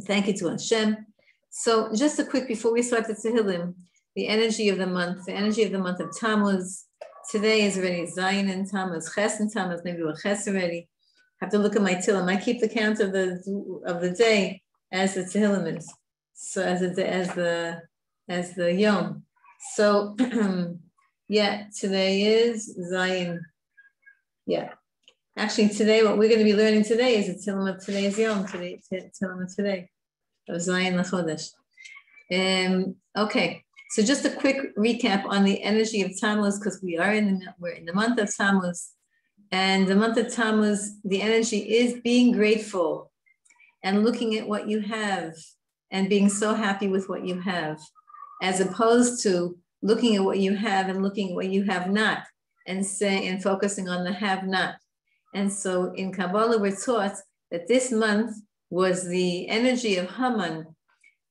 Thank you to Hashem. So just a quick, before we start the Tehillim, the energy of the month of Tammuz. Today is already Zion in Tammuz, Ches in Tammuz, maybe we're Ches already. Have to look at my Tehillim. I keep the count of the day as the Tehillim is. So as the Yom. So yeah, today is Zion. Yeah. Actually, today, what we're going to be learning today is the Tehillim of today's Yom, Tehillim of today, of Zion L'Chodesh. Okay, so just a quick recap on the energy of Tammuz, because we're in the month of Tammuz, and the month of Tammuz, the energy is being grateful and looking at what you have and being so happy with what you have, as opposed to looking at what you have and looking at what you have not, and focusing on the have not. And so in Kabbalah, we're taught that this month was the energy of Haman,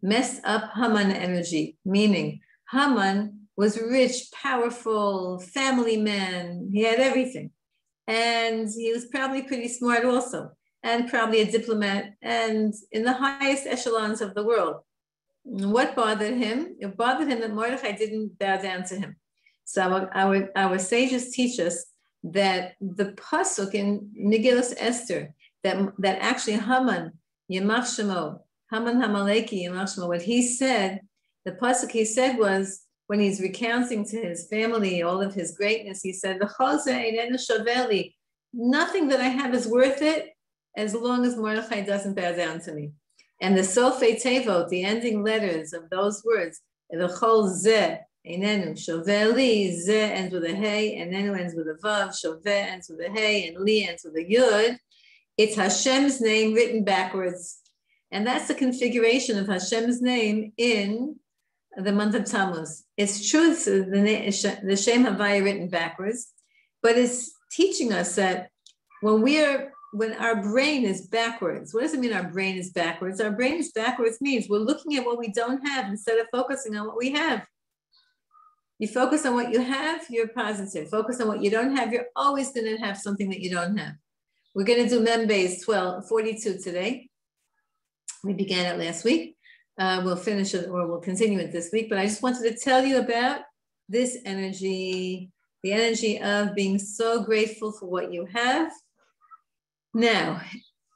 messed up Haman energy, meaning Haman was rich, powerful, family man. He had everything. And he was probably pretty smart also, and probably a diplomat, and in the highest echelons of the world. What bothered him? It bothered him that Mordechai didn't bow down to him. So our sages teach us that the pasuk in Megillah Esther, that actually Haman, Yamach Shemo, Haman Hamaleki, Yamach Shemo, what he said, the pasuk he said was, when he's recounting to his family all of his greatness, he said, nothing that I have is worth it as long as Mordechai doesn't bow down to me. And the Sofei Tevot, the ending letters of those words, the Chol Zeh, Einenu, Shoveh Li, Zeh ends with a Hey, and Einenu ends with a Vav, Shoveh ends with a Hey, and Li ends with a Yud. It's Hashem's name written backwards. And that's the configuration of Hashem's name in the month of Tammuz. It's true, it's the Shem Havaya written backwards, but it's teaching us that when our brain is backwards, what does it mean our brain is backwards? Our brain is backwards means we're looking at what we don't have instead of focusing on what we have. You focus on what you have, you're positive. Focus on what you don't have, you're always going to have something that you don't have. We're going to do Membeis 42 today. We began it last week. We'll finish it, or we'll continue it this week. But I just wanted to tell you about this energy, the energy of being so grateful for what you have. Now,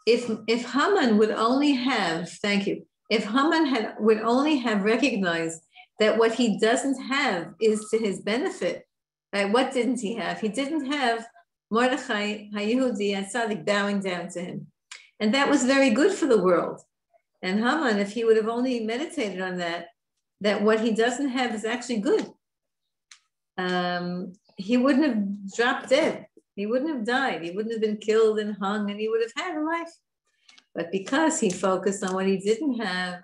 if Haman would only have, if Haman would only have recognized that what he doesn't have is to his benefit, right? What didn't he have? He didn't have Mordechai HaYehudi HaTzadik bowing down to him. And that was very good for the world. And Haman, if he would have only meditated on that what he doesn't have is actually good, he wouldn't have dropped dead. He wouldn't have died. He wouldn't have been killed and hung, and he would have had a life. But because he focused on what he didn't have,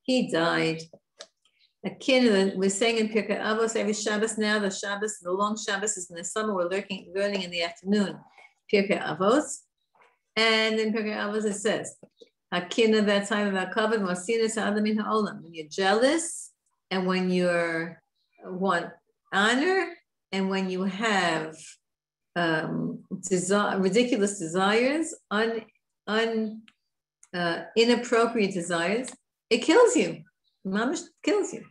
he died. We're saying in Pirkei Avos every Shabbos now, the long Shabbos is in the summer, we're learning in the afternoon, Pirkei Avos. And in Pirkei Avos it says, Hakina, that time of our covenant, when you're jealous, and when you want honor, and when you have ridiculous desires, inappropriate desires, it kills you. Mamish kills you.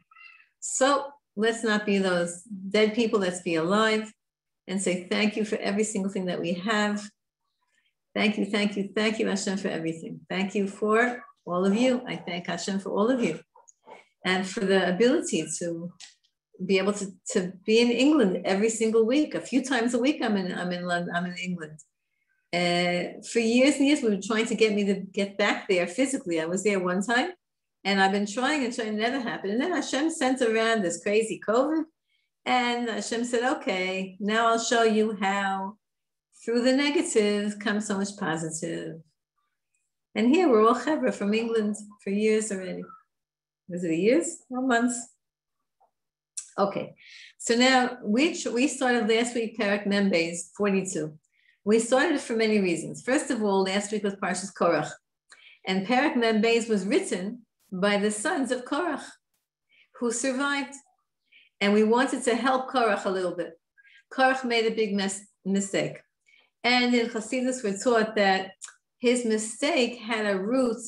So let's not be those dead people. Let's be alive and say thank you for every single thing that we have. Thank you, Hashem, for everything. Thank you for all of you. I thank Hashem for all of you, and for the ability to be able to be in England every single week. A few times a week, I'm in London. I'm in England. For years and years, we were trying to get me to get back there physically. I was there one time. And I've been trying, it never happened. And then Hashem sent around this crazy COVID. And Hashem said, okay, now I'll show you how through the negative comes so much positive. And here we're all chevra from England for years already. Was it years or months? Okay, so now we started last week, Perek Membeis 42. We started it for many reasons. First of all, last week was Parshas Korach. And Perek Membeis was written by the sons of Korach, who survived. And we wanted to help Korach a little bit. Korach made a big mistake. And in Chassidus, we're taught that his mistake had a root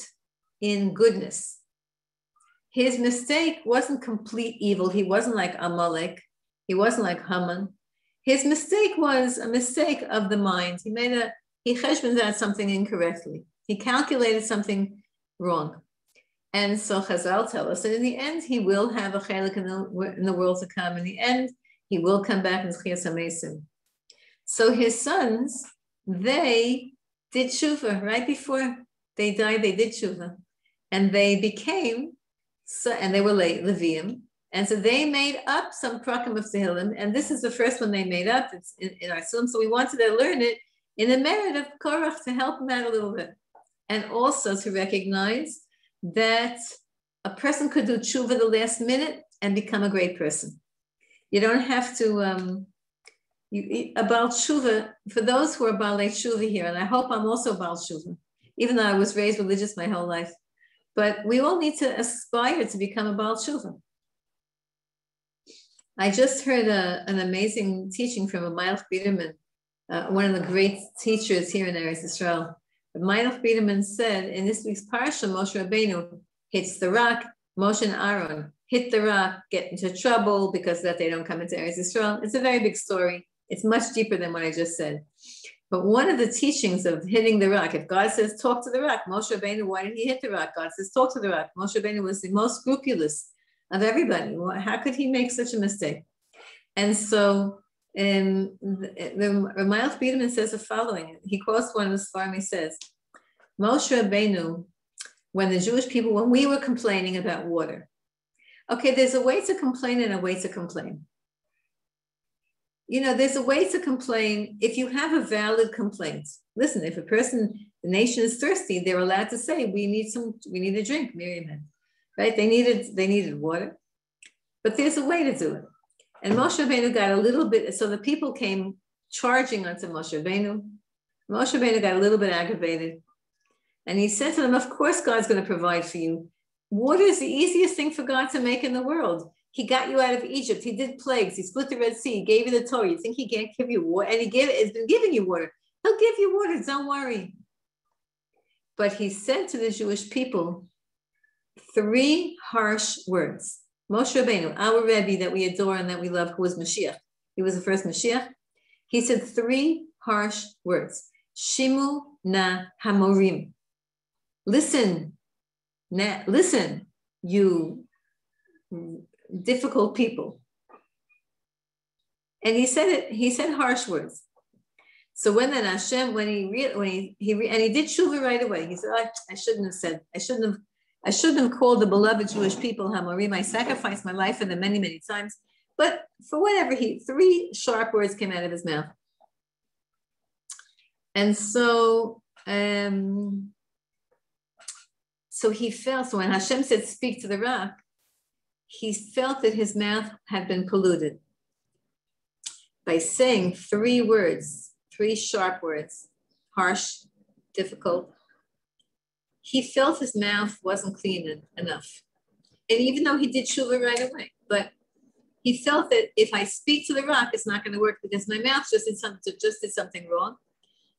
in goodness. His mistake wasn't complete evil. He wasn't like Amalek. He wasn't like Haman. His mistake was a mistake of the mind. He cheshboned out something incorrectly. He calculated something wrong. And so Chazal tell us that in the end, he will have a chelik in the world to come. In the end, he will come back in Chiyas HaMesim. So his sons, they did tshuva right before they died. They did tshuva, and they became and they were Levium, and so they made up some prakim of Tehillim, and this is the first one they made up. It's in our Silber, so we wanted to learn it in the merit of Korach to help them out a little bit, and also to recognize that a person could do tshuva the last minute and become a great person. You don't have to, about tshuva, for those who are balei tshuva here, and I hope I'm also bal tshuva, even though I was raised religious my whole life, but we all need to aspire to become a bal tshuva. I just heard an amazing teaching from a Malach Biderman, one of the great teachers here in Eretz Yisrael. Malach Biderman said, in this week's parsha, Moshe Rabbeinu hits the rock. Moshe and Aaron hit the rock, get into trouble because that they don't come into Eretz Yisrael. It's a very big story. It's much deeper than what I just said. But one of the teachings of hitting the rock, if God says, talk to the rock, Moshe Rabbeinu, why did he hit the rock? God says, talk to the rock. Moshe Rabbeinu was the most scrupulous of everybody. How could he make such a mistake? And so the Malach Biderman says the following. He quotes one of the Sfarim. He says, Moshe Rabbeinu, when the Jewish people, when we were complaining about water, okay, there's a way to complain and a way to complain. You know, there's a way to complain if you have a valid complaint. Listen, if the nation is thirsty, they're allowed to say, we need a drink, Miriam had, right? They needed water, but there's a way to do it. And Moshe Rabbeinu got a little bit, so the people came charging onto Moshe Rabbeinu. Moshe Rabbeinu got a little bit aggravated. And he said to them, of course, God's going to provide for you. Water is the easiest thing for God to make in the world. He got you out of Egypt. He did plagues. He split the Red Sea. He gave you the Torah. You think he can't give you water? And he's been giving you water. He'll give you water. Don't worry. But he said to the Jewish people 3 harsh words. Moshe Rabbeinu, our Rebbe that we adore and that we love, who was Mashiach. He was the first Mashiach. He said 3 harsh words. Shimu na hamorim. Listen, you difficult people. And he said harsh words. So when then Hashem, when he did tshuva right away, he said, I shouldn't have called the beloved Jewish people Hamorim. I sacrificed my life for them many, many times. But for whatever, 3 sharp words came out of his mouth. And so he felt, so when Hashem said, speak to the rock, he felt that his mouth had been polluted by saying 3 words, 3 sharp words, harsh, difficult. He felt his mouth wasn't clean enough. And even though he did tshuva right away, but he felt that if I speak to the rock, it's not going to work because my mouth just did something wrong.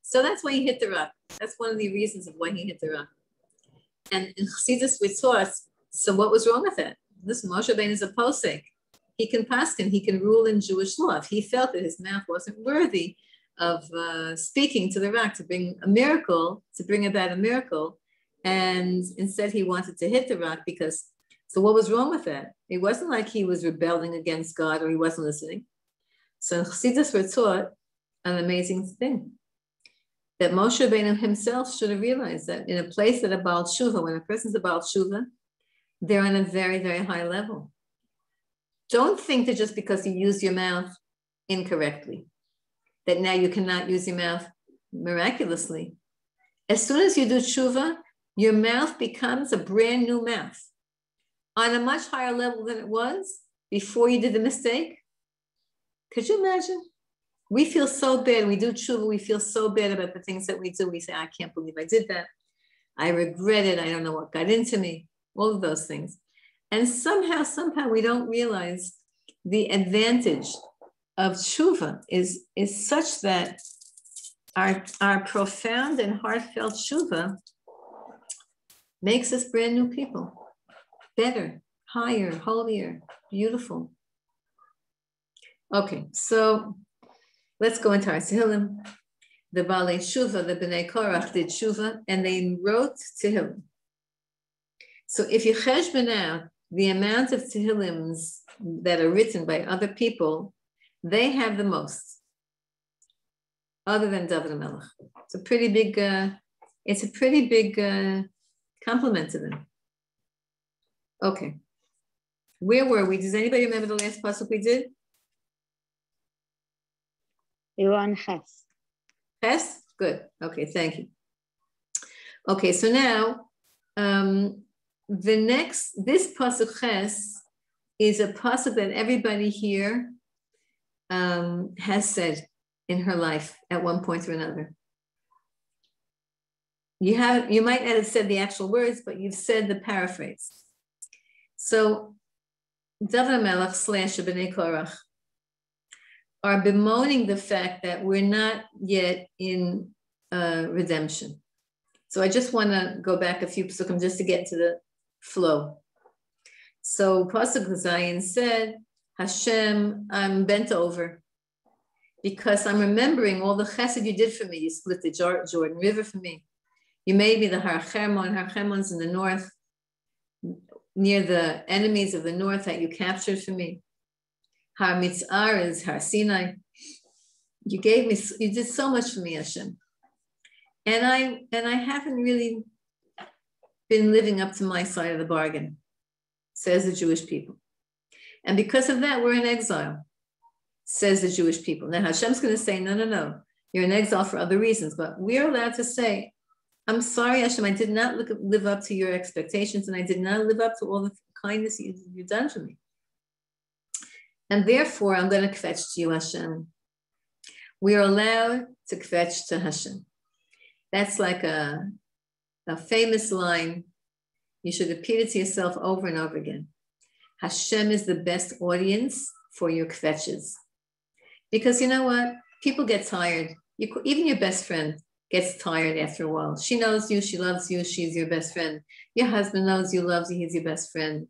So that's why he hit the rock. That's one of the reasons of why he hit the rock. And in Chassidus we taught, so what was wrong with that? Listen, Moshe Rabbeinu is a posek. He can paskin, he can rule in Jewish law. If he felt that his mouth wasn't worthy of speaking to the rock to bring about a miracle, and instead he wanted to hit the rock so what was wrong with that? It wasn't like he was rebelling against God or he wasn't listening. So in Chassidus we're taught an amazing thing, that Moshe Rabbeinu himself should have realized that in a place that a Baal Tshuva, when a person's a Baal Tshuva, they're on a very, very high level. Don't think that just because you use your mouth incorrectly, that now you cannot use your mouth miraculously. As soon as you do tshuva, your mouth becomes a brand new mouth on a much higher level than it was before you did the mistake. Could you imagine? We feel so bad. We do tshuva. We feel so bad about the things that we do. We say, I can't believe I did that. I regret it. I don't know what got into me. All of those things. And somehow we don't realize the advantage of tshuva is such that our profound and heartfelt tshuva makes us brand new people, better, higher, holier, beautiful. Okay, so let's go into our Tehillim. The Balei Shuva, the Bnei Korach did Shuva, and they wrote Tehillim. So if you cheshbon out the amount of Tehillims that are written by other people, they have the most, other than David HaMelech. It's a pretty big compliment to them. Okay, where were we? Does anybody remember the last pasuk we did? We were on Ches. Ches? Good. Okay, thank you. Okay, so now this pasuk Ches is a pasuk that everybody here has said in her life at one point or another. You might not have said the actual words, but you've said the paraphrase. So David HaMelech / Bnei Korach are bemoaning the fact that we're not yet in redemption. So I just want to go back a few psukim just to get to the flow. So Pasuk Zayin said, Hashem, I'm bent over because I'm remembering all the chesed you did for me. You split the Jordan River for me. You made me the Har Hermon. Har Hermon's in the north, near the enemies of the north that you captured for me. Har Mitzar is Har Sinai. You did so much for me, Hashem. And I haven't really been living up to my side of the bargain, says the Jewish people. And because of that, we're in exile, says the Jewish people. Now Hashem's going to say, no, you're in exile for other reasons, but we're allowed to say, I'm sorry, Hashem, I did not live up to your expectations, and I did not live up to all the kindness you've done for me. And therefore, I'm going to kvetch to you, Hashem. We are allowed to kvetch to Hashem. That's like a famous line. You should repeat it to yourself over and over again. Hashem is the best audience for your kvetches. Because you know what? People get tired. Even your best friend gets tired after a while. She knows you, she loves you, she's your best friend. Your husband knows you, loves you, he's your best friend.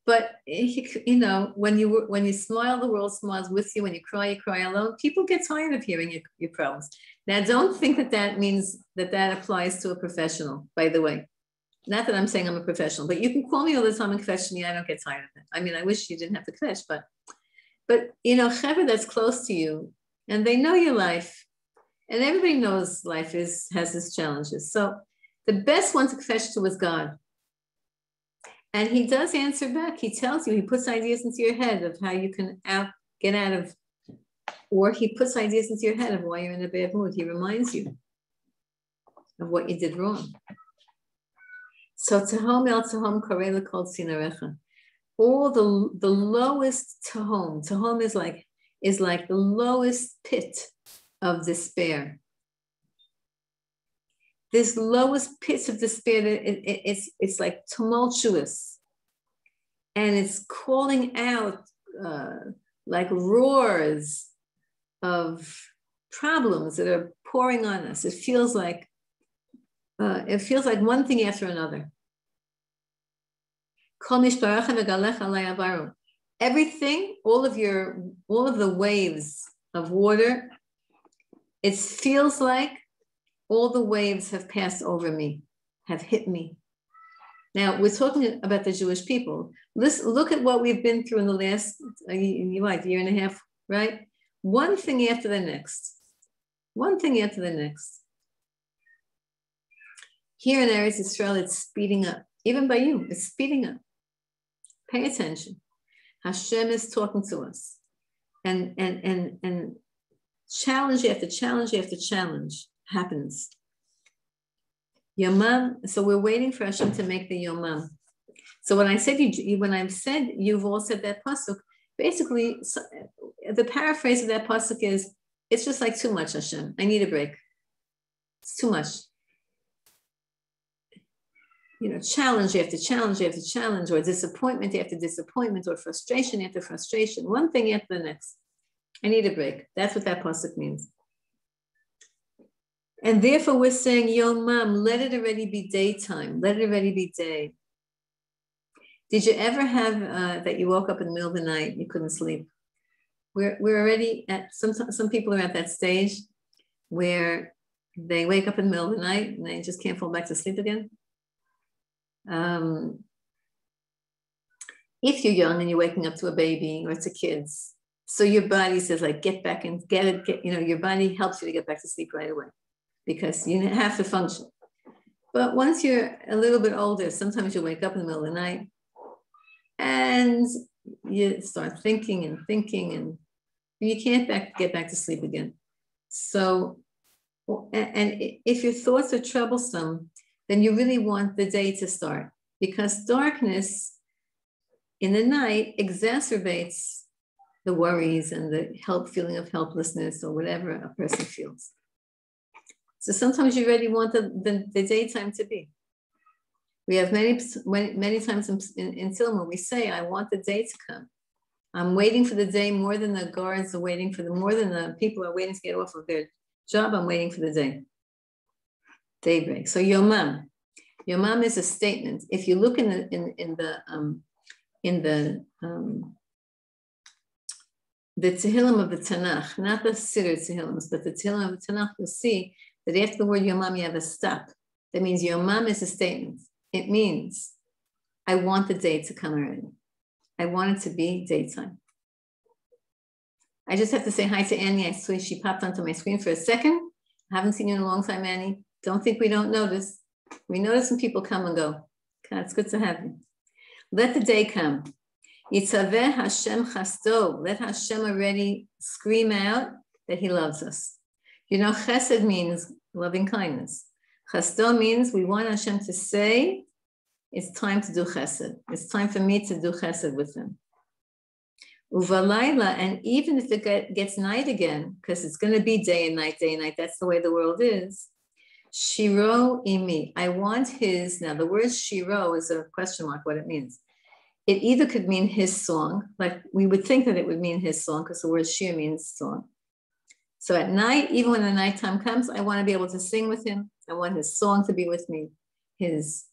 But when you smile, the world smiles with you. When you cry alone. People get tired of hearing your problems. Now, don't think that means that applies to a professional, by the way. Not that I'm saying I'm a professional, but you can call me all the time and kvetch me. I don't get tired of it. I mean, I wish you didn't have to kvetch, but chaver that's close to you, and they know your life, and everybody knows life has its challenges. So the best one to kvetch to is God. And he does answer back. He tells you, he puts ideas into your head of how you can get out of, or he puts ideas into your head of why you're in a bad mood. He reminds you of what you did wrong. So Tehom el Tehom Karei L'Kol Tzinarecha. All the lowest Tehom is like the lowest pit of despair. This lowest pit of despair, it's like tumultuous, and it's calling out like roars of problems that are pouring on us. It feels like one thing after another. Everything, all of the waves of water, it feels like all the waves have passed over me, have hit me. Now, we're talking about the Jewish people. Look at what we've been through in the last year and a half, right? One thing after the next. One thing after the next. Here in Eretz Yisrael, it's speeding up. Even by you, it's speeding up. Pay attention. Hashem is talking to us. And challenge after challenge after challenge happens. Yomam, so we're waiting for Hashem to make the Yomam. So when I've said you've all said that pasuk, basically the paraphrase of that pasuk is, it's just like too much, Hashem. I need a break. It's too much. Challenge after challenge after challenge, or disappointment after disappointment, or frustration after frustration, one thing after the next. I need a break. That's what that pasuk means. And therefore we're saying, Yomam, let it already be daytime. Let it already be day. Did you ever have that you woke up in the middle of the night, you couldn't sleep? We're already at, some people are at that stage where they wake up in the middle of the night and they just can't fall back to sleep again. If you're young and you're waking up to a baby or to kids, so your body says like, get back and get it, your body helps you to get back to sleep right away because you have to function. But once you're a little bit older, sometimes you wake up in the middle of the night and you start thinking and you can't get back to sleep again. So, and if your thoughts are troublesome, then you really want the day to start because darkness in the night exacerbates the worries and the feeling of helplessness or whatever a person feels. So sometimes you really want the daytime to be. We have many times in Tehillim where we say, I want the day to come. I'm waiting for the day more than the guards are waiting for more than the people are waiting to get off of their job. I'm waiting for the day. Daybreak. So Yomam is a statement. If you look in the Tehillim of the Tanakh, not the Siddur Tehillims, but the Tehillim of the Tanakh, you'll see that after the word Yomam, you have a stop. That means Yomam is a statement. It means, I want the day to come already. I want it to be daytime. I just have to say hi to Annie. I saw she popped onto my screen for a second. I haven't seen you in a long time, Annie. Don't think we don't notice. We notice when people come and go. God, it's good to have you. Let the day come. Yitzaveh Hashem chasto. Let Hashem already scream out that he loves us. Chesed means loving kindness. Chasto means we want Hashem to say, it's time to do chesed. It's time for me to do chesed with him. Uvalayla, and even if it gets night again, because it's going to be day and night, that's the way the world is. Shiro imi, I want his, now the word shiro is a question mark, what it means. It either could mean his song, like we would think that it would mean his song, because the word shir means song. So at night, even when the nighttime comes, I want to be able to sing with him. I want his song to be with me, his,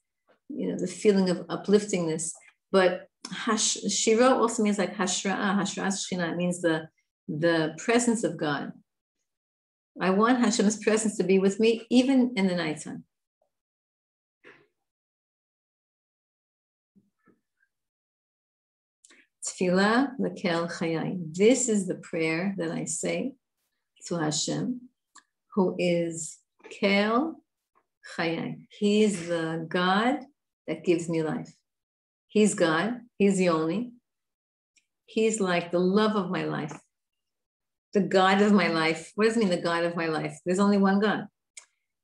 the feeling of upliftingness. But Shiro also means like Hashra'ah. Hashra'ah Shechina, it means the presence of God. I want Hashem's presence to be with me even in the nighttime. Tefillah lekel chayai. This is the prayer that I say to Hashem, who is kel chayai. He is the God that gives me life. He's God. He's the only. He's like the love of my life, the God of my life. What does it mean, the God of my life? There's only one God.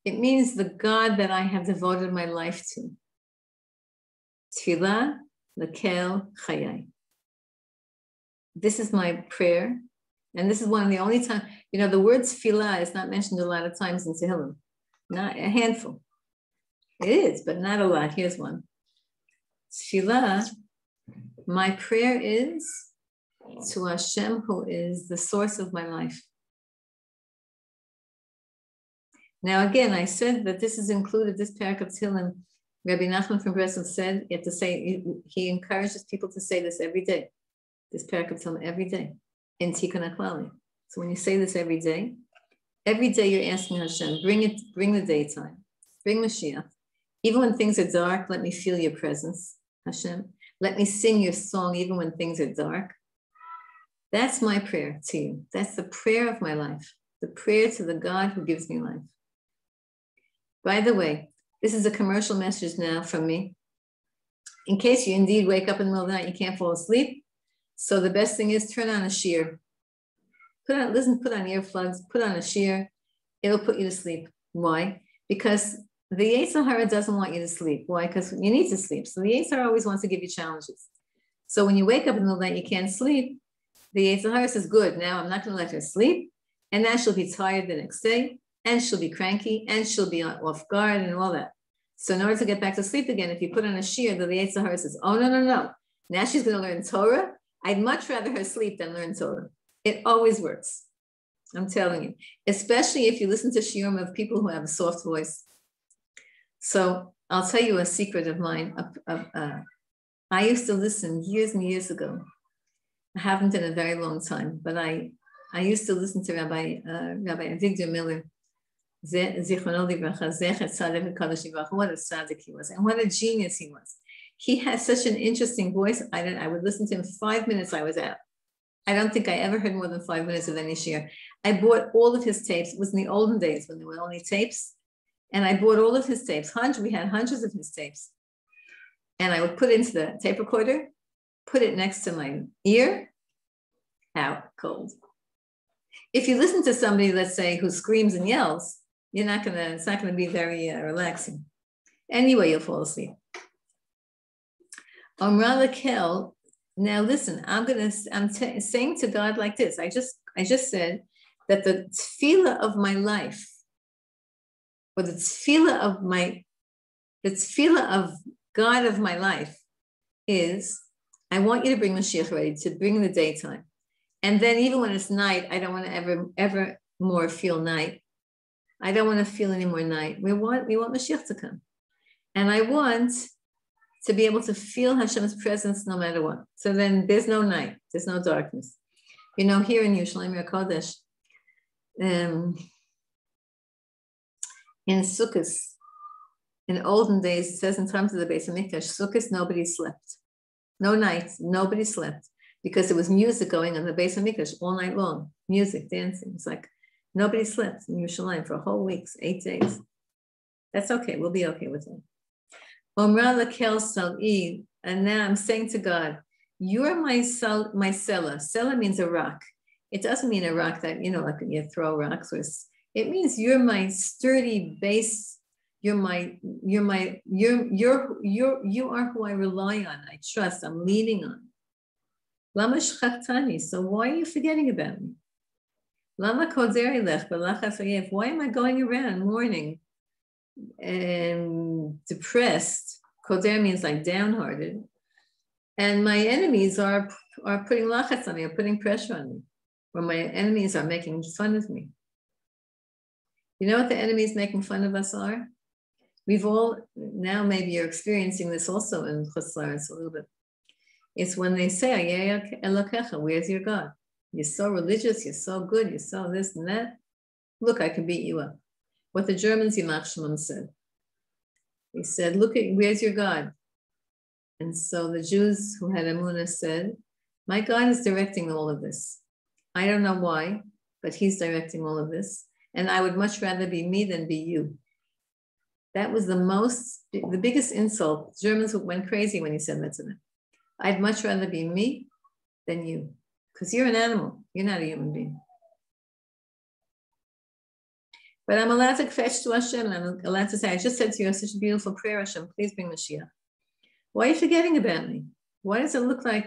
It means the God that I have devoted my life to. Tefillah lekel chayai. This is my prayer. And this is one of the only times, the word tefillah is not mentioned a lot of times in Tehillim. Not a handful. It is, but not a lot. Here's one. Tefillah, my prayer is to Hashem, who is the source of my life. Now, again, I said that this is included, this parak of Tehillim. Rabbi Nachman from Rebbetzen said, you have to say, he encourages people to say this every day. This parak of Tehillim every day in Tikkun HaKlali. So when you say this every day you're asking Hashem, bring the daytime, bring Mashiach. Even when things are dark, let me feel your presence, Hashem. Let me sing your song even when things are dark. That's my prayer to you. That's the prayer of my life, the prayer to the God who gives me life. By the way, this is a commercial message now from me. In case you indeed wake up in the middle of the night, you can't fall asleep. So the best thing is turn on a shear. Put on earplugs, put on a shear. It'll put you to sleep. Why? Because the Yetzer Hara doesn't want you to sleep. Why? Because you need to sleep. So the Yetzer Hara always wants to give you challenges. So when you wake up in the middle of the night, you can't sleep. The Yetzer Hara says, good, now I'm not going to let her sleep. And now she'll be tired the next day. And she'll be cranky. And she'll be off guard and all that. So in order to get back to sleep again, if you put on a shear, the Yetzer Hara says, oh, no. Now she's going to learn Torah. I'd much rather her sleep than learn Torah. It always works. I'm telling you, especially if you listen to shiurim of people who have a soft voice. So I'll tell you a secret of mine. I used to listen years and years ago. I haven't in a very long time, but I used to listen to Rabbi Avigdor Miller. What a tzaddik he was, and what a genius he was. He had such an interesting voice. I would listen to him 5 minutes, I was out. I don't think I ever heard more than 5 minutes of any shiur. I bought all of his tapes. It was in the olden days when there were only tapes. And I bought all of his tapes. We had hundreds of his tapes. And I would put it into the tape recorder, put it next to my ear, out cold. If you listen to somebody, let's say, who screams and yells, it's not gonna be very relaxing. Anyway, you'll fall asleep. Rochel, now listen, I'm saying to God like this. I just said that the tefillah of my life, or the tefillah of God of my life is, I want you to bring Mashiach ready, to bring the daytime. And then even when it's night, I don't want to ever more feel night. I don't want to feel any more night. We want Mashiach to come. And I want to be able to feel Hashem's presence no matter what. So then there's no night, there's no darkness. Here in Yerushalayim HaKodesh, in Sukkot, in olden days, it says in terms of the Beis Hamikdash, Sukkot, nobody slept. No night, nobody slept, because there was music going on the Beis Hamikdash all night long. Music, dancing. It's like nobody slept in Yerushalayim for whole weeks, 8 days. That's okay. We'll be okay with it. And now I'm saying to God, you're my selah. Selah means a rock. It doesn't mean a rock that, like you throw rocks. It means you're my sturdy base. You are who I rely on. I trust. I'm leaning on. Lama shchachtani. So why are you forgetting about me? Lama koderi lech b'lachas oyev. Why am I going around mourning and depressed? Koder means like downhearted. And my enemies are putting lachas on me, are putting pressure on me. Or my enemies are making fun of me. You know what the enemies making fun of us are? We've all, now maybe you're experiencing this also in Chutz La'aretz a little bit. It's when they say, Ayeh Elokecha, where's your God? You're so religious, you're so good, you're so this and that. Look, I can beat you up. What the Germans, Yimach Shemam, said. He said, look, where's your God? And so the Jews who had Emunah said, my God is directing all of this. I don't know why, but he's directing all of this. And I would much rather be me than be you. That was the biggest insult. Germans went crazy when he said that to them. I'd much rather be me than you, because you're an animal. You're not a human being. But I'm allowed to fetch to Hashem, and I'm allowed to say, I just said to you, such a beautiful prayer, Hashem, please bring Mashiach. Why are you forgetting about me? Why does it look like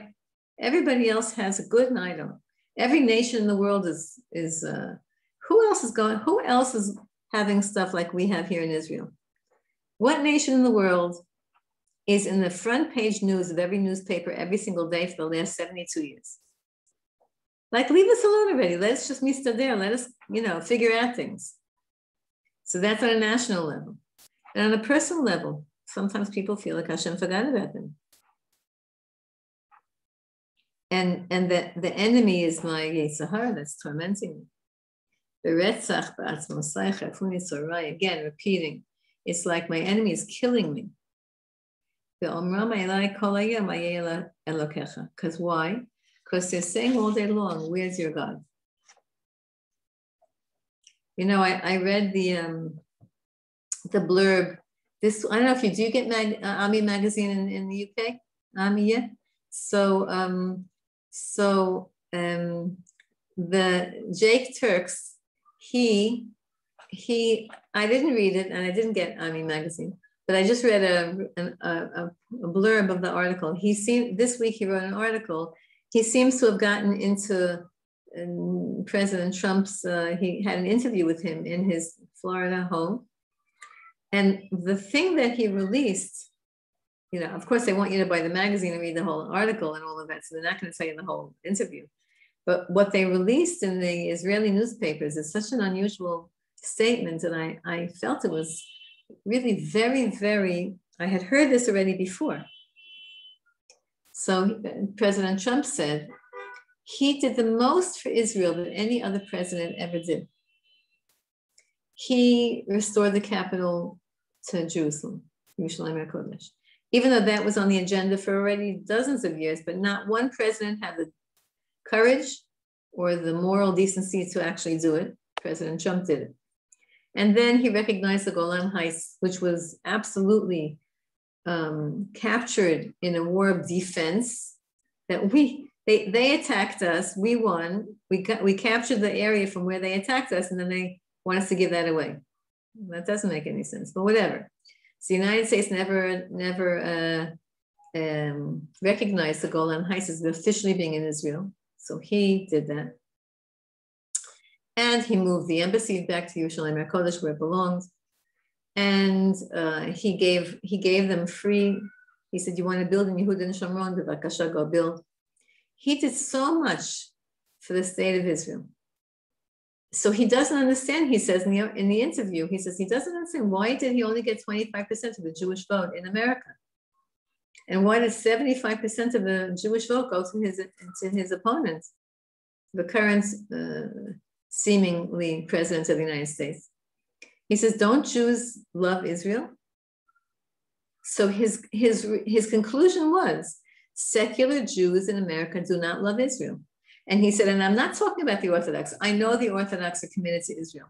everybody else has a good night on? Every nation in the world is who else is having stuff like we have here in Israel? What nation in the world is in the front page news of every newspaper every single day for the last 72 years? Like, leave us alone already. Let's just meet there. Let us, figure out things. So that's on a national level. And on a personal level, sometimes people feel like Hashem forgot about them. And the enemy is my Yetzirah that's tormenting me. The Retzach ba'atzmosai chafuni sorai, again, repeating. It's like my enemy is killing me. Because why? Because they're saying all day long, where's your God? I read the blurb. This, I don't know if do you get Ami magazine in the UK? Ami, yeah. So the Jake Turks, I didn't read it, and I didn't get Ami magazine, but I just read a blurb of the article. This week he wrote an article. He seems to have gotten into President Trump's, he had an interview with him in his Florida home. And the thing that he released, of course they want you to buy the magazine and read the whole article and all of that, so they're not going to tell you the whole interview. But what they released in the Israeli newspapers is such an unusual statement, and I felt it was really very, very, I had heard this already before. So President Trump said he did the most for Israel than any other president ever did. He restored the capital to Jerusalem, Yerushalayim HaKodesh. Even though that was on the agenda for already dozens of years, but not one president had the courage or the moral decency to actually do it. President Trump did it. And then he recognized the Golan Heights, which was absolutely captured in a war of defense, that they attacked us, we won, we captured the area from where they attacked us, and then they want us to give that away. That doesn't make any sense, but whatever. So the United States never recognized the Golan Heights as officially being in Israel. So he did that. And he moved the embassy back to Yerushalayim HaKodesh where it belonged. And he gave them free. He said, you want to build in Yehuda and Shomron, b'vakasha, go build. He did so much for the state of Israel. So he doesn't understand, he says in the interview, he says he doesn't understand why did he only get 25% of the Jewish vote in America? And why did 75% of the Jewish vote go to his opponent, the current seemingly president of the United States? He says, don't Jews love Israel? So his conclusion was, secular Jews in America do not love Israel. And he said, and I'm not talking about the Orthodox. I know the Orthodox are committed to Israel.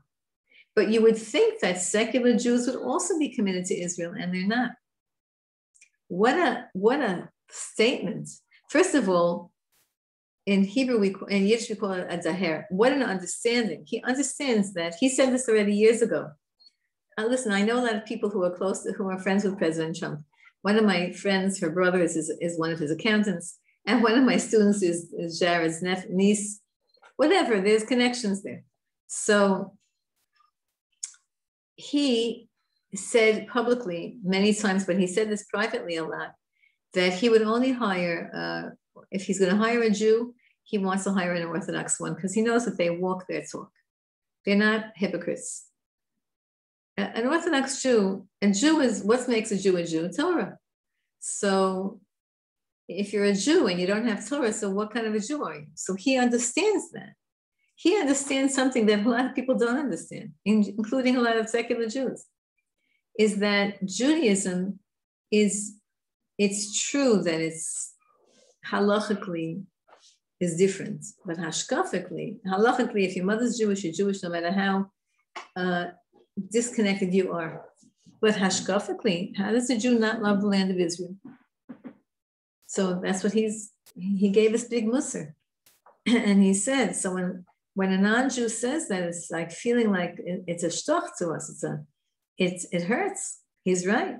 But you would think that secular Jews would also be committed to Israel, and they're not. What a statement. First of all, in Hebrew, in Yiddish, we call it a daher. What an understanding. He understands that. He said this already years ago. Listen, I know a lot of people who are friends with President Trump. One of my friends, her brother is one of his accountants. And one of my students is Jared's niece, whatever, there's connections there. So he said publicly many times, but he said this privately a lot, that he would only hire, if he's going to hire a Jew, he wants to hire an Orthodox one because he knows that they walk their talk. They're not hypocrites. An Orthodox Jew, what makes a Jew? Torah. So if you're a Jew and you don't have Torah, so what kind of a Jew are you? So he understands that. He understands something that a lot of people don't understand, including a lot of secular Jews, is that Judaism it's true that it's halachically is different, but halachically, if your mother's Jewish, you're Jewish no matter how disconnected you are. But hashkafically, how does a Jew not love the land of Israel? So that's what he gave us big musar. And he said, so when a non-Jew says that, it's like feeling like it's a shtoch to us. It hurts. He's right.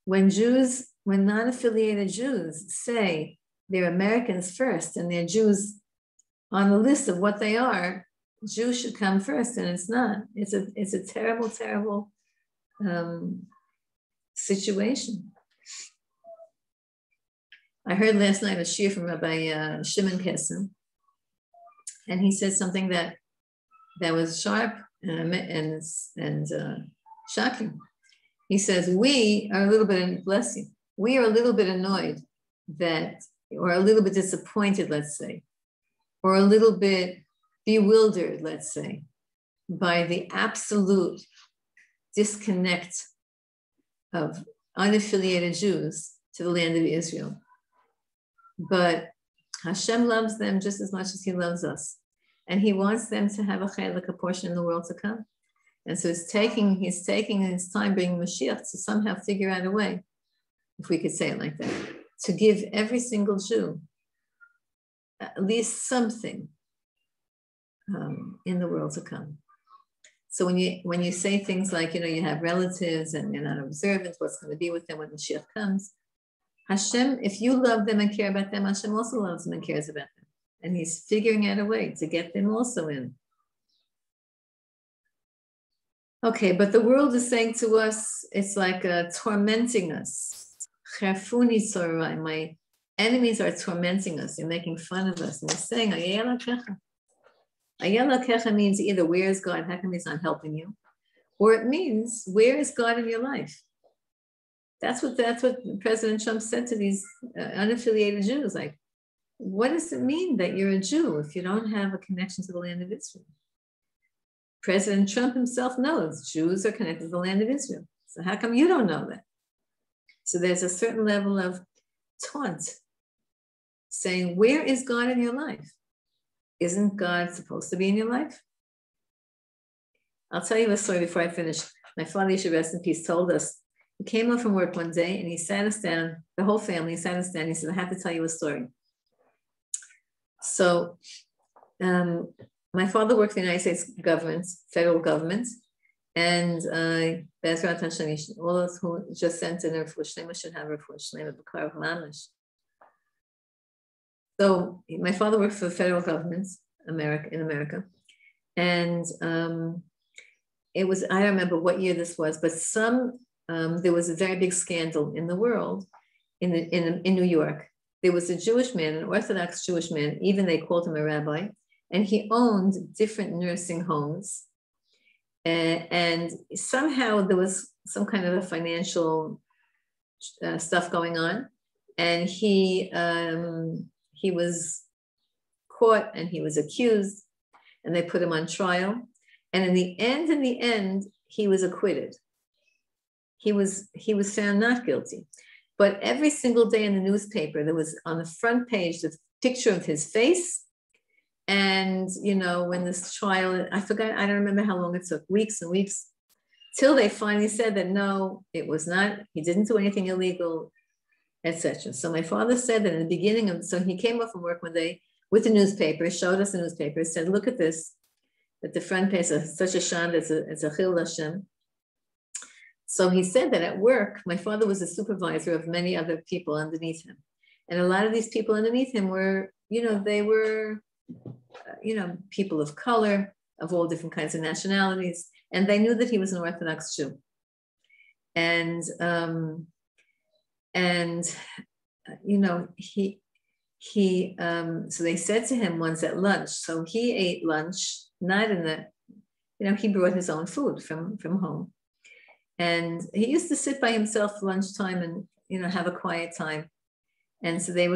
When non-affiliated Jews say they're Americans first and they're Jews on the list of what they are, Jews should come first, and it's not. It's a terrible, terrible situation. I heard last night a shir from Rabbi Shimon Kesem, and he said something that was sharp and shocking. He says, we are a little bit, bless you, we are a little bit annoyed that, or a little bit disappointed, let's say, or a little bit bewildered, let's say, by the absolute disconnect of unaffiliated Jews to the land of Israel. But Hashem loves them just as much as he loves us. And he wants them to have a chaylik, a portion in the world to come. And so he's taking his time bringing Mashiach to somehow figure out a way, if we could say it like that, to give every single Jew at least something in the world to come. So when you say things like, you have relatives and they're not observant, what's going to be with them when Mashiach comes? Hashem, if you love them and care about them, Hashem also loves them and cares about them. And he's figuring out a way to get them also in. Okay, but the world is saying to us, it's like tormenting us. My enemies are tormenting us, they're making fun of us, and they're saying, Ayela Kecha. Ayela Kecha means either where is God, how come he's not helping you? Or it means, where is God in your life? That's what President Trump said to these unaffiliated Jews. Like, what does it mean that you're a Jew if you don't have a connection to the land of Israel? President Trump himself knows Jews are connected to the land of Israel. So how come you don't know that? So there's a certain level of taunt saying, where is God in your life? Isn't God supposed to be in your life? I'll tell you a story before I finish. My father, he should rest in peace, told us, he came home from work one day and he sat us down, the whole family sat us down. He said, I have to tell you a story. So my father worked for the United States government, federal government, and Bezrat Hashem, all those who just sent in a refuah shlema should have a refuah shlema b'kar mamish. So my father worked for the federal government, in America, and it was, I don't remember what year this was, but there was a very big scandal in the world, in New York. There was a Jewish man, an Orthodox Jewish man, even they called him a rabbi, and he owned different nursing homes. And somehow there was some kind of a financial stuff going on, and he was caught and he was accused, and they put him on trial. And in the end, he was acquitted. He was found not guilty. But every single day in the newspaper, there was on the front page the picture of his face. And, you know, when this trial, I don't remember how long it took, weeks and weeks, till they finally said that no, it was not, he didn't do anything illegal, etc. So my father said that in the beginning so he came up from work one day with the newspaper, showed us the newspaper, said, look at this, at the front page, such a shand, it's a chil Hashem. So he said that at work, my father was a supervisor of many other people underneath him. And a lot of these people underneath him were, you know, they were, people of color, of all different kinds of nationalities. And they knew that he was an Orthodox Jew. And so they said to him once at lunch, so he ate lunch, not in the, he brought his own food from home. And he used to sit by himself lunchtime and, have a quiet time. And so they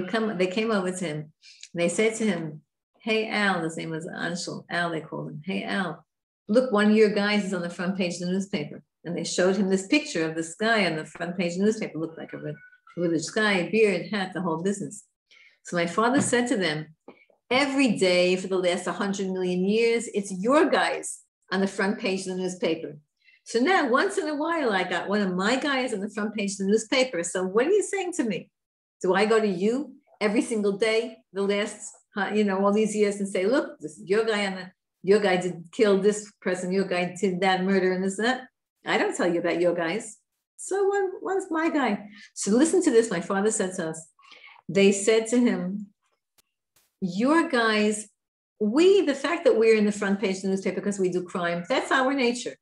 came over to him. And they said to him, hey, Al, his name was Anshel, Al, they called him. Hey, Al, look, one of your guys is on the front page of the newspaper. And they showed him this picture of this guy on the front page of the newspaper. Looked like a religious guy, beard, hat, the whole business. So my father said to them, every day for the last 100 million years, it's your guys on the front page of the newspaper. So now, once in a while, I got one of my guys on the front page of the newspaper. So what are you saying to me? Do I go to you every single day, the last, all these years and say, look, this is your guy your guy did kill this person, your guy did that murder and this and that. I don't tell you about your guys. So one's my guy. So listen to this, my father said to us. They said to him, your guys, the fact that we're in the front page of the newspaper because we do crime, that's our nature.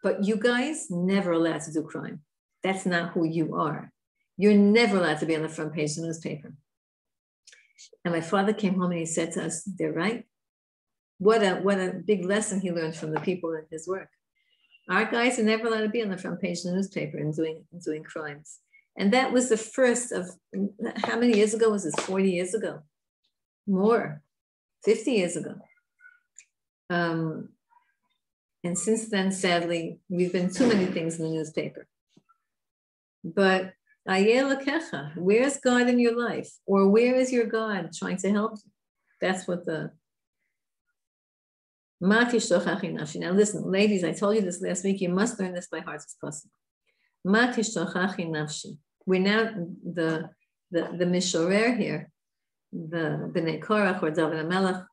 But you guys never allowed to do crime. That's not who you are. You're never allowed to be on the front page of the newspaper. And my father came home and he said to us, they're right. What a big lesson he learned from the people in his work. Our guys are never allowed to be on the front page of the newspaper and doing crimes. And that was the first of, how many years ago was this? 40 years ago? More, 50 years ago. And since then, sadly, we've been too many things in the newspaper. But Ayela Kecha, where's God in your life? Or where is your God trying to help you? That's what the Now listen, ladies, I told you this last week, you must learn this by heart as possible. We're now, the Mishorer here, the B'nai Korach or David HaMelech,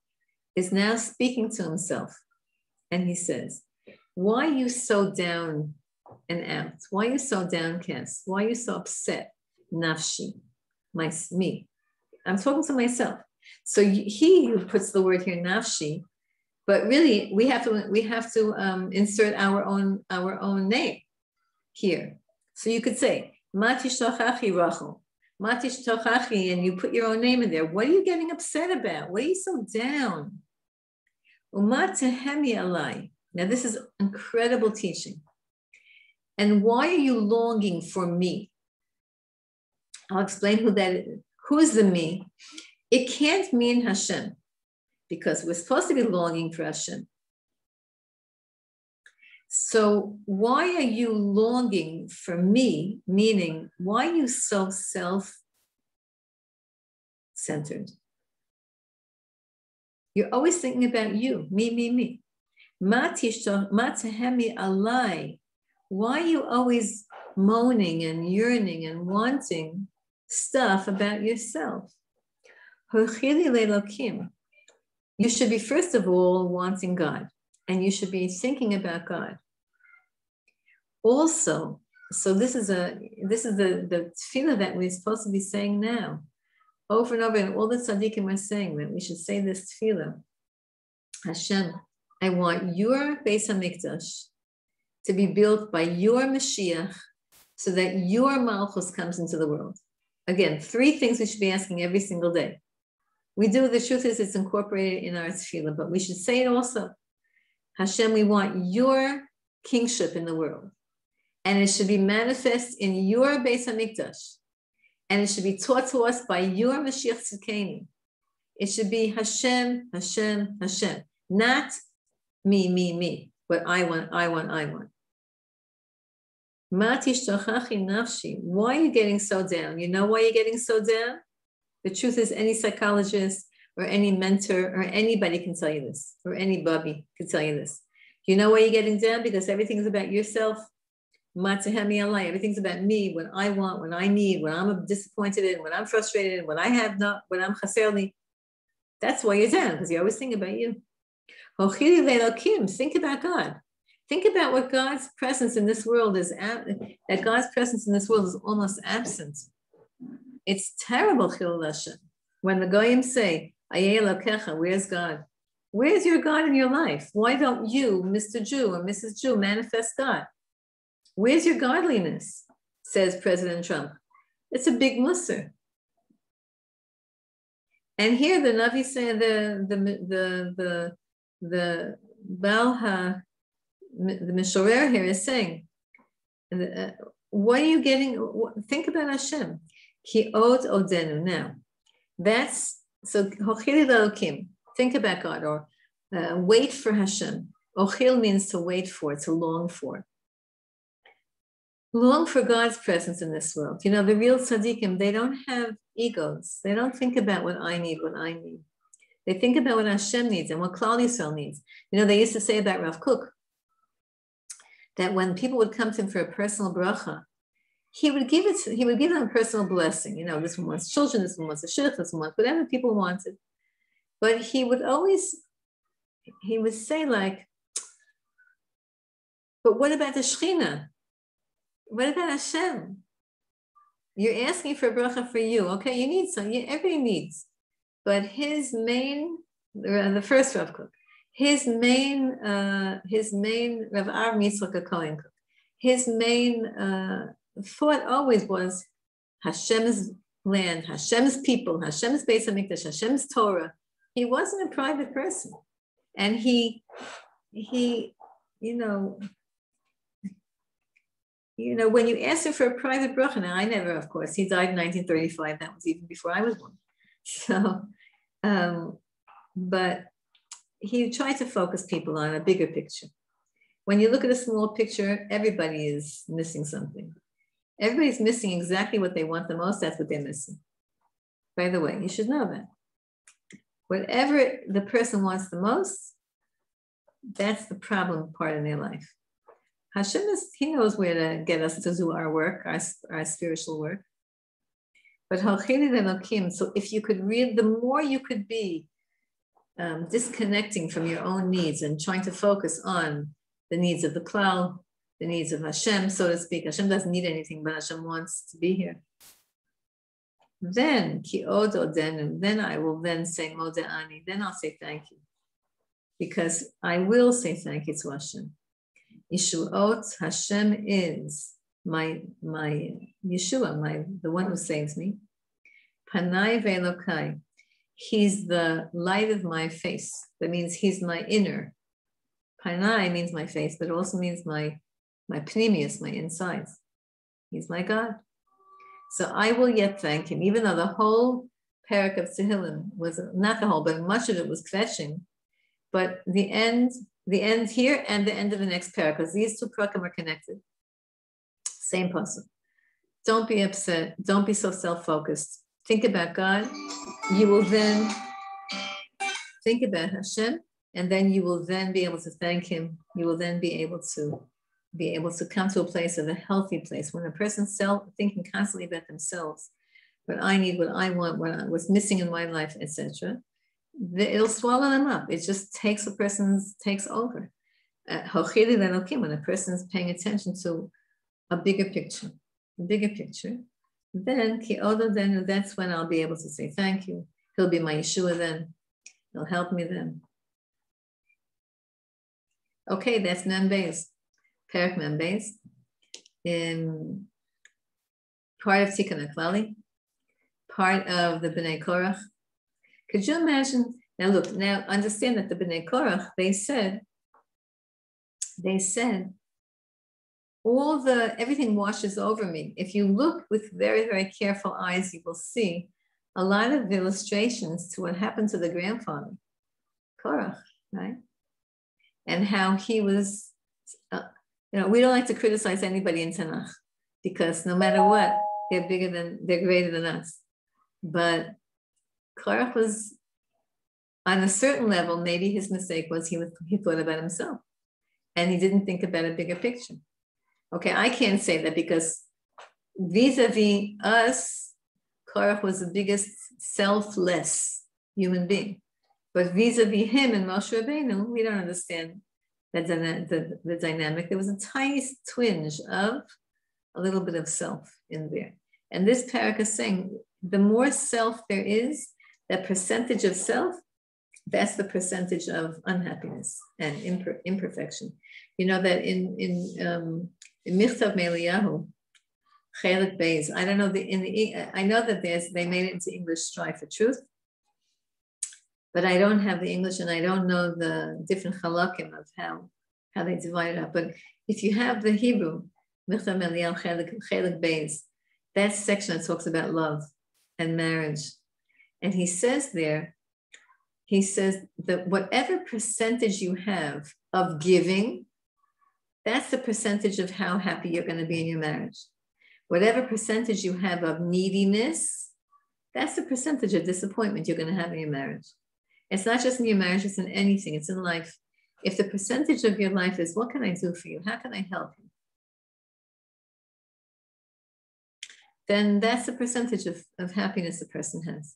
is now speaking to himself. And he says, why are you so down and out? Why are you so downcast? Why are you so upset? Nafshi, me. I'm talking to myself. So he who puts the word here, nafshi, but really we have to insert our own name here. So you could say, Mati shochachi Rochel. Matish tochachi, and you put your own name in there. What are you getting upset about? What are you so down? Umatehemi alai. Now this is incredible teaching. And why are you longing for me? I'll explain who that is. Who's the me? It can't mean Hashem, because we're supposed to be longing for Hashem. So why are you longing for me? Meaning, why are you so self-centered? You're always thinking about you, me. Matehemi alai. Why are you always moaning and yearning and wanting stuff about yourself? Rochel lelokim. You should be, first of all, wanting God, and you should be thinking about God. Also, so this is the tefillah that we're supposed to be saying now, over and over, and all the tzaddikim are saying that we should say this tefillah. Hashem, I want your Beis HaMikdash to be built by your Mashiach, so that your Malchus comes into the world. Again, 3 things we should be asking every single day. We do, the truth is it's incorporated in our tefillah, but we should say it also. Hashem, we want your kingship in the world. And it should be manifest in your Beis HaMikdash. And it should be taught to us by your Mashiach Tzidkenu. It should be Hashem, Hashem, Hashem. Not me. What I want. Why are you getting so down? You know why you're getting so down? The truth is, any psychologist or any mentor or anybody can tell you this, or any bubby can tell you this. You know why you're getting down? Because everything's about yourself. Matehemi alai. Everything's about me, what I want, what I need, what I'm disappointed in, what I'm frustrated in, what I have not, what I'm chaserli. That's why you're down, because you're always thinking about you. Think about God. Think about what God's presence in this world is, that God's presence in this world is almost absent. It's terrible, Chilul Hashem. When the Goyim say, Ayeh Elokecha, where's God? Where's your God in your life? Why don't you, Mr. Jew or Mrs. Jew, manifest God? Where's your godliness? Says President Trump. It's a big musser. And here the Navi said, the Mishorer here is saying, what are you getting? Think about Hashem. Ki od odenu. Now, that's, so Rochel lelokim. Think about God, or wait for Hashem. Rochel means to wait for, to long for. Long for God's presence in this world. You know, the real tzaddikim, they don't have egos. They don't think about what I need. They think about what Hashem needs and what Klal Yisrael needs. You know, they used to say about Rav Kook that when people would come to him for a personal bracha, he would give them a personal blessing. You know, this one wants children, this one wants a shidduch, this one wants whatever people wanted. But he would say like, but what about the Shekhinah? What about Hashem? You're asking for a bracha for you. Okay, you need some, everybody needs. But his main, the first Rav Kook, his main Rav Av Yitzchak Cohen Kook, his main thought always was Hashem's land, Hashem's people, Hashem's Beis HaMikdash, Hashem's Torah. He wasn't a private person. And he when you ask him for a private bracha, now I never, of course, he died in 1935. That was even before I was born. So, but he tried to focus people on a bigger picture. When you look at a small picture, everybody is missing something. Everybody's missing exactly what they want the most. That's what they're missing. By the way, you should know that. Whatever the person wants the most, that's the problem part in their life. Hashem he knows where to get us to do our work, our spiritual work. But Rochel lelokim, so if you could read, the more you could be disconnecting from your own needs and trying to focus on the needs of the klal, the needs of Hashem, so to speak. Hashem doesn't need anything, but Hashem wants to be here. Then, ki od odenu, then I will then say modeh, then I'll say thank you. Because I will say thank you to Hashem. Yeshuot, Hashem is my Yeshua, the one who saves me. Panai ve'elokai. He's the light of my face. That means he's my inner. Panai means my face, but it also means my pneumius, my insides. He's my God. So I will yet thank him, even though the whole parak of Tehillim was, not the whole, but much of it was kvetching. But the end here and the end of the next parak, because these two parakim are connected. Same pasuk. Don't be upset. Don't be so self-focused. Think about God. You will then think about Hashem, and then you will then be able to thank him. You will then be able to come to a place of a healthy place. When a person's thinking constantly about themselves, what I need, what I want, what's missing in my life, etc., it'll swallow them up. It just takes over. Rochel when a person is paying attention to a bigger picture, then that's when I'll be able to say thank you. He'll be my Yeshua then. He'll help me then. Okay, that's Mem Beis. Parak Mem Beis. In part of Tikkun HaKlali, part of the Bnei Korach. Could you imagine? Now look, now understand that the Bnei Korach, they said, everything washes over me. If you look with very, very careful eyes, you will see a lot of illustrations to what happened to the grandfather, Korach, right? And how he was, we don't like to criticize anybody in Tanakh because no matter what, they're greater than us. But Korach was, on a certain level, maybe his mistake was he thought about himself and he didn't think about a bigger picture. Okay, I can't say that because vis-a-vis us, Korach was the biggest selfless human being. But vis-a-vis him and Moshe Rabbeinu, we don't understand the dynamic. There was a tiny twinge of a little bit of self in there. And this parak is saying, the more self there is, that percentage of self, that's the percentage of unhappiness and imperfection. You know that in Michtav Meliyahu, Chelik Beis, I don't know, I know that they made it into English Strive for Truth, but I don't have the English and I don't know the different halakim of how they divide it up. But if you have the Hebrew, Michtav Meliyahu Chelik Beis, that section that talks about love and marriage. And he says that whatever percentage you have of giving, that's the percentage of how happy you're going to be in your marriage. Whatever percentage you have of neediness, that's the percentage of disappointment you're going to have in your marriage. It's not just in your marriage, it's in anything, it's in life. If the percentage of your life is, what can I do for you? How can I help you? Then that's the percentage of happiness a person has.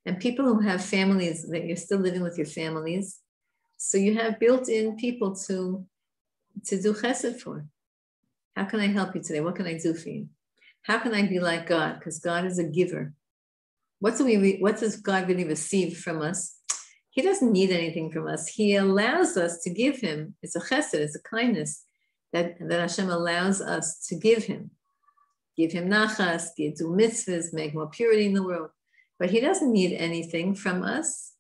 And people who have families, that you're still living with your families, so you have built-in people to do chesed for. How can I help you today? What can I do for you? How can I be like God? Because God is a giver. What does God really receive from us? He doesn't need anything from us. He allows us to give him. It's a chesed, it's a kindness that Hashem allows us to give him. Give him nachas, do mitzvahs, make more purity in the world. But he doesn't need anything from us,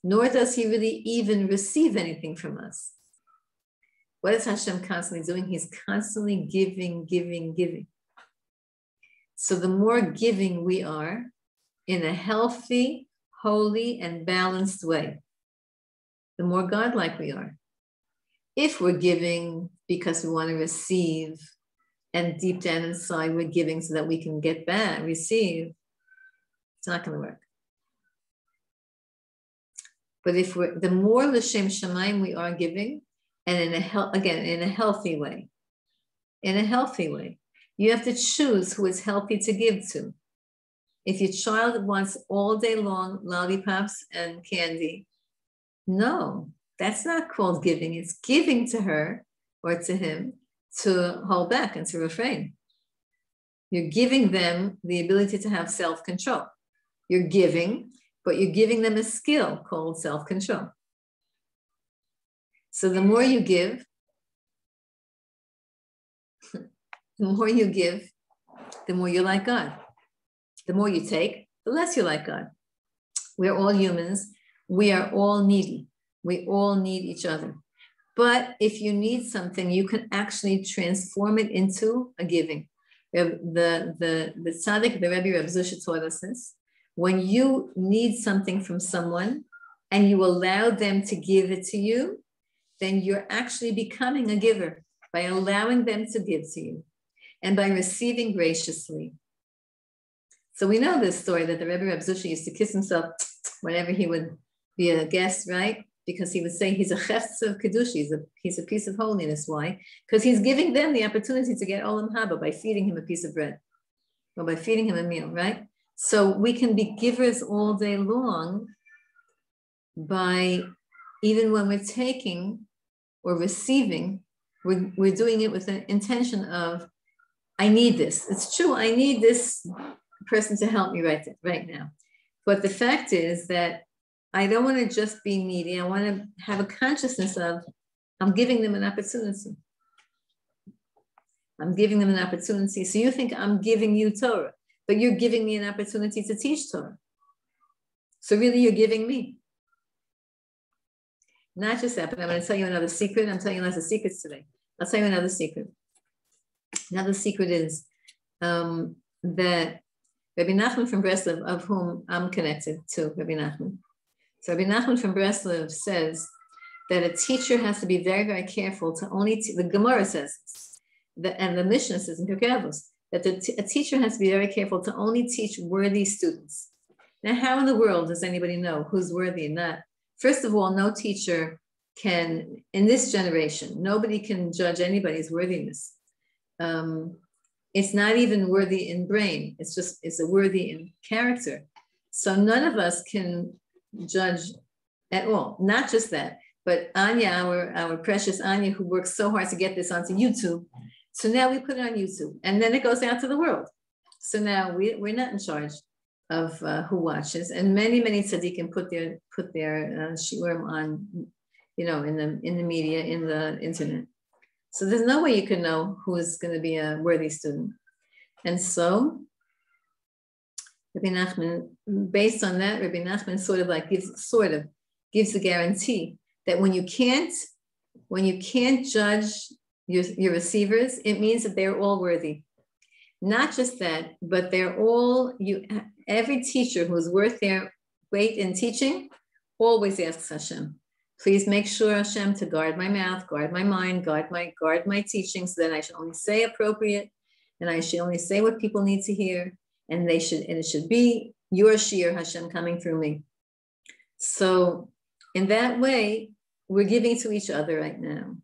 nor does he really even receive anything from us. What is Hashem constantly doing? He's constantly giving, giving, giving. So the more giving we are in a healthy, holy, and balanced way, the more godlike we are. If we're giving because we want to receive, and deep down inside we're giving so that we can get back, receive, it's not going to work. But if the more l'shem shamayim we are giving, and in a healthy way, you have to choose who is healthy to give to. If your child wants all day long lollipops and candy, no, that's not called giving. It's giving to her or to him to hold back and to refrain. You're giving them the ability to have self-control. You're giving, but you're giving them a skill called self-control. So the more you give, the more you're like God. The more you take, the less you're like God. We're all humans. We are all needy. We all need each other. But if you need something, you can actually transform it into a giving. The tzaddik, the Rebbe Reb Zusha taught us this. When you need something from someone and you allow them to give it to you, then you're actually becoming a giver by allowing them to give to you and by receiving graciously. So we know this story that the Rebbe Reb Zusha used to kiss himself whenever he would be a guest, right? Because he would say he's a chefs of kedusha, he's a piece of holiness. Why? Because he's giving them the opportunity to get olam haba by feeding him a piece of bread or by feeding him a meal, right? So we can be givers all day long by, even when we're taking or receiving, we're doing it with the intention of, I need this. It's true, I need this person to help me right now. But the fact is that I don't want to just be needy. I want to have a consciousness of, I'm giving them an opportunity. I'm giving them an opportunity. So you think I'm giving you Torah, but you're giving me an opportunity to teach Torah. So really you're giving me. Not just that, but I'm going to tell you another secret. I'm telling you lots of secrets today. I'll tell you another secret. Another secret is that Rabbi Nachman from Breslov, of whom I'm connected to, Rabbi Nachman. So Rabbi Nachman from Breslov says that a teacher has to be very, very careful to only, the Gemara says, and the Mishnah says in Pirkei Avos, that a teacher has to be very careful to only teach worthy students. Now, how in the world does anybody know who's worthy and not? First of all, no teacher can, in this generation, nobody can judge anybody's worthiness. It's not even worthy in brain. It's a worthy in character. So none of us can judge at all. Not just that, but Anya, our precious Anya, who works so hard to get this onto YouTube. So now we put it on YouTube and then it goes out to the world. So now we're not in charge of who watches, and many tzaddikim put their shiurim on, in the media, in the internet. So there's no way you can know who is going to be a worthy student. And so Rabbi Nachman, based on that, Rabbi Nachman sort of gives the guarantee that when you can't judge your receivers, it means that they're all worthy. Not just that, but every teacher who's worth their weight in teaching always asks Hashem, please make sure, Hashem, to guard my mouth, guard my mind, guard my teaching, so that I should only say appropriate, and I should only say what people need to hear, and it should be your shiur, Hashem, coming through me. So in that way, we're giving to each other right now.